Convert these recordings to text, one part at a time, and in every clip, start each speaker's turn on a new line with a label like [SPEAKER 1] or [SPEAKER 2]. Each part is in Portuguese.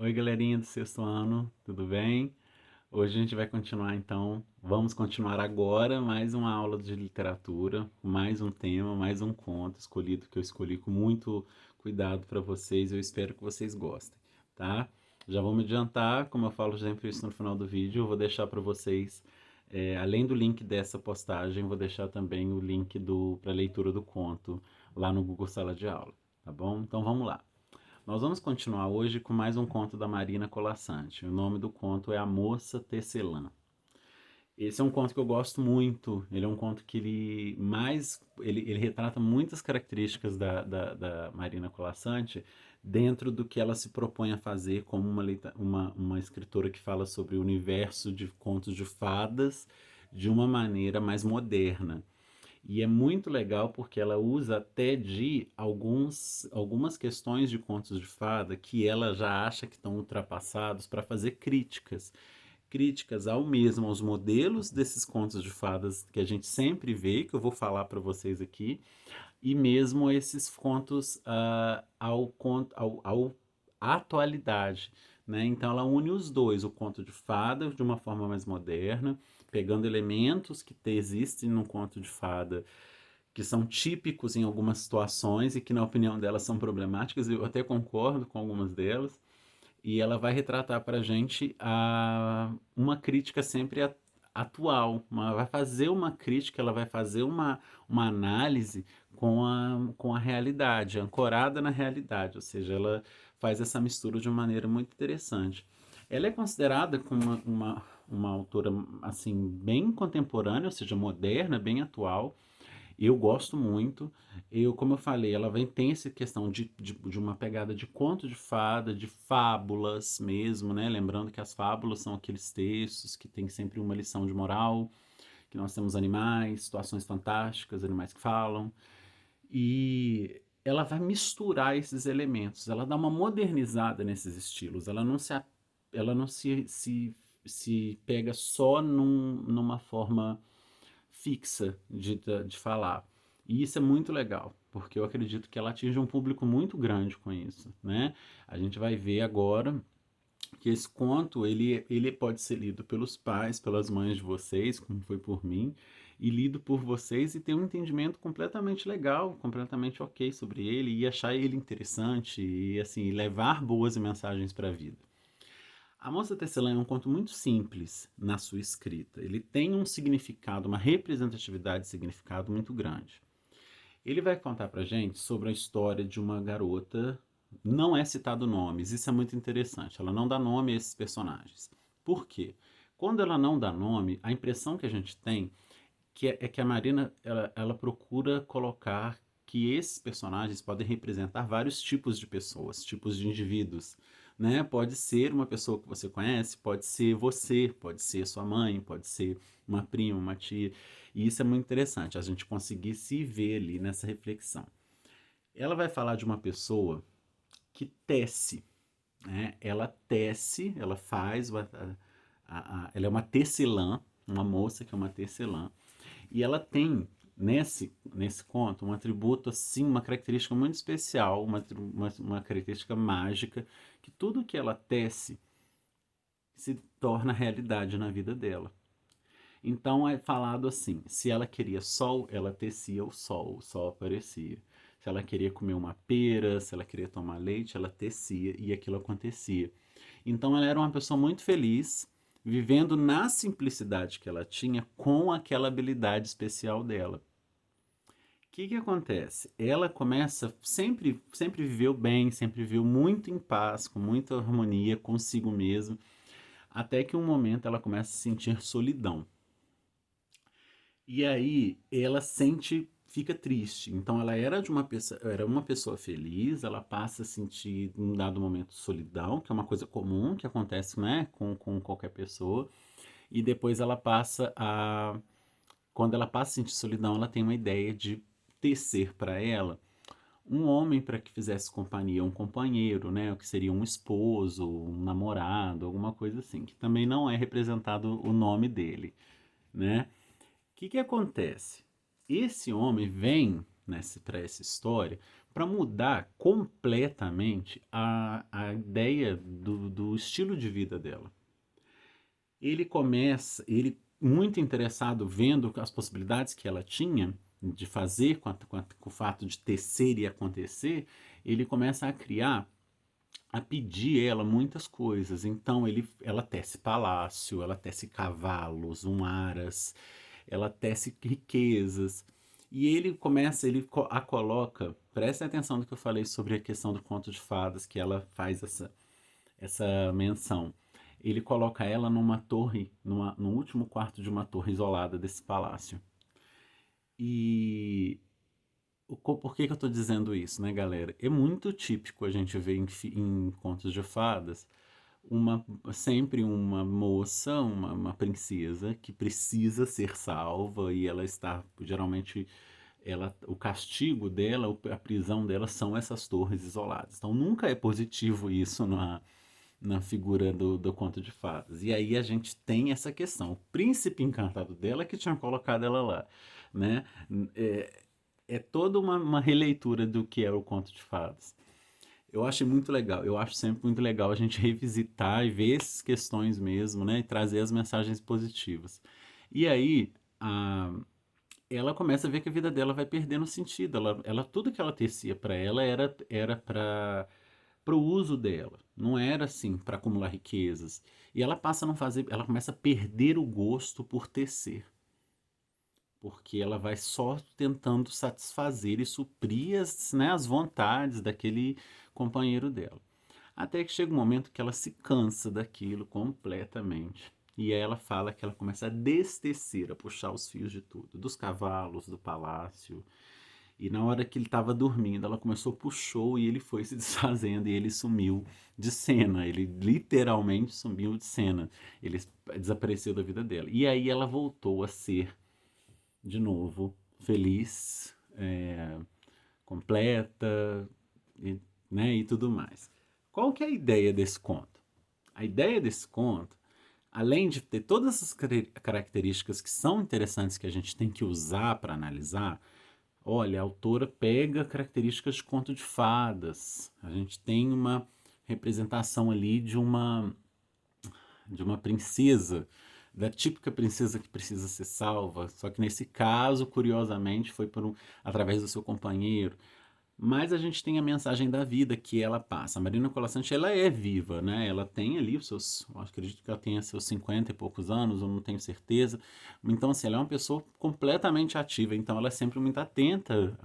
[SPEAKER 1] Oi, galerinha do sexto ano, tudo bem? Hoje a gente vai continuar então, vamos continuar agora mais uma aula de literatura, mais um tema, mais um conto escolhido que eu escolhi com muito cuidado para vocês. Eu espero que vocês gostem, tá? Já vou me adiantar, como eu falo sempre isso no final do vídeo, eu vou deixar para vocês, além do link dessa postagem, vou deixar também o link para leitura do conto lá no Google Sala de Aula, tá bom? Então vamos lá. Nós vamos continuar hoje com mais um conto da Marina Colasanti. O nome do conto é A Moça Tecelã. Esse é um conto que eu gosto muito. Ele é um conto que ele retrata muitas características da Marina Colasanti dentro do que ela se propõe a fazer como uma escritora que fala sobre o universo de contos de fadas de uma maneira mais moderna. E é muito legal porque ela usa até de algumas questões de contos de fada que ela já acha que estão ultrapassados para fazer críticas. Críticas ao mesmo, aos modelos desses contos de fadas que a gente sempre vê, que eu vou falar para vocês aqui, e mesmo esses contos ao à atualidade. Né? Então ela une os dois, o conto de fada de uma forma mais moderna, pegando elementos que existem no conto de fada que são típicos em algumas situações e que, na opinião dela, são problemáticas. Eu até concordo com algumas delas. E ela vai retratar para a gente uma crítica sempre atual. Vai fazer uma crítica, ela vai fazer uma análise com a realidade, ancorada na realidade. Ou seja, ela faz essa mistura de uma maneira muito interessante. Ela é considerada como uma autora assim bem contemporânea, ou seja, moderna, bem atual. Eu gosto muito. Como eu falei, tem essa questão de uma pegada de conto de fada, de fábulas mesmo, né? Lembrando que as fábulas são aqueles textos que tem sempre uma lição de moral, que nós temos animais, situações fantásticas, animais que falam. E ela vai misturar esses elementos, ela dá uma modernizada nesses estilos, ela não se pega só numa forma fixa de falar. E isso é muito legal, porque eu acredito que ela atinge um público muito grande com isso, né? A gente vai ver agora que esse conto, ele pode ser lido pelos pais, pelas mães de vocês, como foi por mim, e lido por vocês e ter um entendimento completamente legal, completamente ok sobre ele, e achar ele interessante, e assim, levar boas mensagens para a vida. A Moça Tecelã é um conto muito simples na sua escrita. Ele tem um significado, uma representatividade de significado muito grande. Ele vai contar pra gente sobre a história de uma garota. Não é citado nomes, isso é muito interessante. Ela não dá nome a esses personagens. Por quê? Quando ela não dá nome, a impressão que a gente tem é que a Marina ela procura colocar que esses personagens podem representar vários tipos de pessoas, tipos de indivíduos. Né? Pode ser uma pessoa que você conhece, pode ser você, pode ser sua mãe, pode ser uma prima, uma tia. E isso é muito interessante, a gente conseguir se ver ali nessa reflexão. Ela vai falar de uma pessoa que tece, né? Ela tece, ela faz, ela é uma tecelã, uma moça que é uma tecelã, e ela tem nesse conto um atributo assim, uma característica muito especial, uma característica mágica, que tudo que ela tece se torna realidade na vida dela. Então é falado assim: se ela queria sol, ela tecia o sol aparecia. Se ela queria comer uma pera, se ela queria tomar leite, ela tecia e aquilo acontecia. Então ela era uma pessoa muito feliz, vivendo na simplicidade que ela tinha com aquela habilidade especial dela. O que acontece? Ela começa sempre viveu bem, sempre viveu muito em paz, com muita harmonia consigo mesma, até que um momento ela começa a sentir solidão. E aí ela fica triste. Então ela era uma pessoa feliz, ela passa a sentir em um dado momento solidão, que é uma coisa comum que acontece, né, com qualquer pessoa. E depois quando ela passa a sentir solidão, ela tem uma ideia de tecer para ela um homem para que fizesse companhia, um companheiro, né, o que seria um esposo, um namorado, alguma coisa assim, que também não é representado o nome dele, né? Que acontece? Esse homem vem para essa história para mudar completamente a ideia do estilo de vida dela. Ele muito interessado, vendo as possibilidades que ela tinha de fazer com o fato de tecer e acontecer, ele começa a criar, a pedir ela muitas coisas. Então ela tece palácio, ela tece cavalos, aras, ela tece riquezas. E a coloca, preste atenção no que eu falei sobre a questão do conto de fadas, que ela faz essa menção. Ele coloca ela numa torre, no último quarto de uma torre isolada desse palácio. E por que eu estou dizendo isso, né, galera? É muito típico a gente ver em contos de fadas sempre uma moça, uma princesa que precisa ser salva e ela está, geralmente, o castigo dela, a prisão dela são essas torres isoladas. Então nunca é positivo isso na figura do conto de fadas. E aí a gente tem essa questão. O príncipe encantado dela que tinha colocado ela lá, né? É, é toda uma releitura do que é o conto de fadas. Eu acho muito legal. Eu acho sempre muito legal a gente revisitar e ver essas questões mesmo, né? E trazer as mensagens positivas. E aí, ela começa a ver que a vida dela vai perdendo sentido. Tudo que ela tecia para ela era para o uso dela. Não era assim para acumular riquezas. E ela passa a não fazer, ela começa a perder o gosto por tecer, porque ela vai só tentando satisfazer e suprir as vontades daquele companheiro dela. Até que chega um momento que ela se cansa daquilo completamente. E aí ela fala que ela começa a destecer, a puxar os fios de tudo, dos cavalos, do palácio. E na hora que ele estava dormindo, ela começou, puxou e ele foi se desfazendo e ele sumiu de cena. Ele literalmente sumiu de cena. Ele desapareceu da vida dela. E aí ela voltou a ser, de novo, feliz, completa, e, né, e tudo mais. Qual que é a ideia desse conto? A ideia desse conto, além de ter todas essas características que são interessantes que a gente tem que usar para analisar, olha, a autora pega características de conto de fadas. A gente tem uma representação ali de uma princesa, da típica princesa que precisa ser salva, só que nesse caso, curiosamente, foi através do seu companheiro. Mas a gente tem a mensagem da vida que ela passa. A Marina Colasanti, ela é viva, né? Ela tem ali os seus, eu acredito que ela tenha seus 50 e poucos anos, eu não tenho certeza. Então, assim, ela é uma pessoa completamente ativa, então ela é sempre muito atenta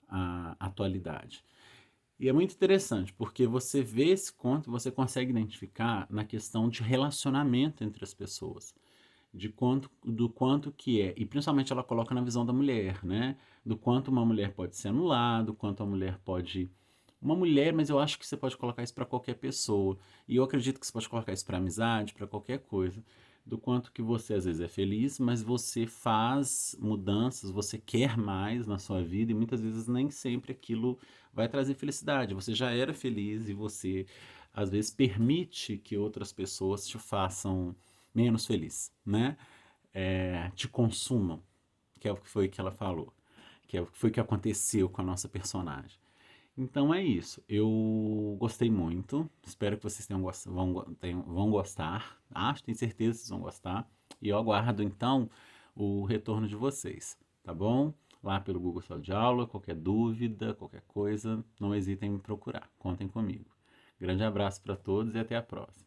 [SPEAKER 1] à atualidade. E é muito interessante, porque você vê esse conto, você consegue identificar na questão de relacionamento entre as pessoas, do quanto que é, e principalmente ela coloca na visão da mulher, né? Do quanto uma mulher pode ser anulada, do quanto a mulher pode. Uma mulher, mas eu acho que você pode colocar isso para qualquer pessoa. E eu acredito que você pode colocar isso para amizade, para qualquer coisa. Do quanto que você às vezes é feliz, mas você faz mudanças, você quer mais na sua vida e muitas vezes nem sempre aquilo vai trazer felicidade. Você já era feliz e você às vezes permite que outras pessoas te façam menos feliz, né? Te consumam, que é o que foi que ela falou, que é o que foi que aconteceu com a nossa personagem. Então é isso. Eu gostei muito. Espero que vocês vão gostar. Acho, tenho certeza que vocês vão gostar. E eu aguardo então o retorno de vocês, tá bom? Lá pelo Google Sala de Aula, qualquer dúvida, qualquer coisa, não hesitem em me procurar. Contem comigo. Grande abraço para todos e até a próxima.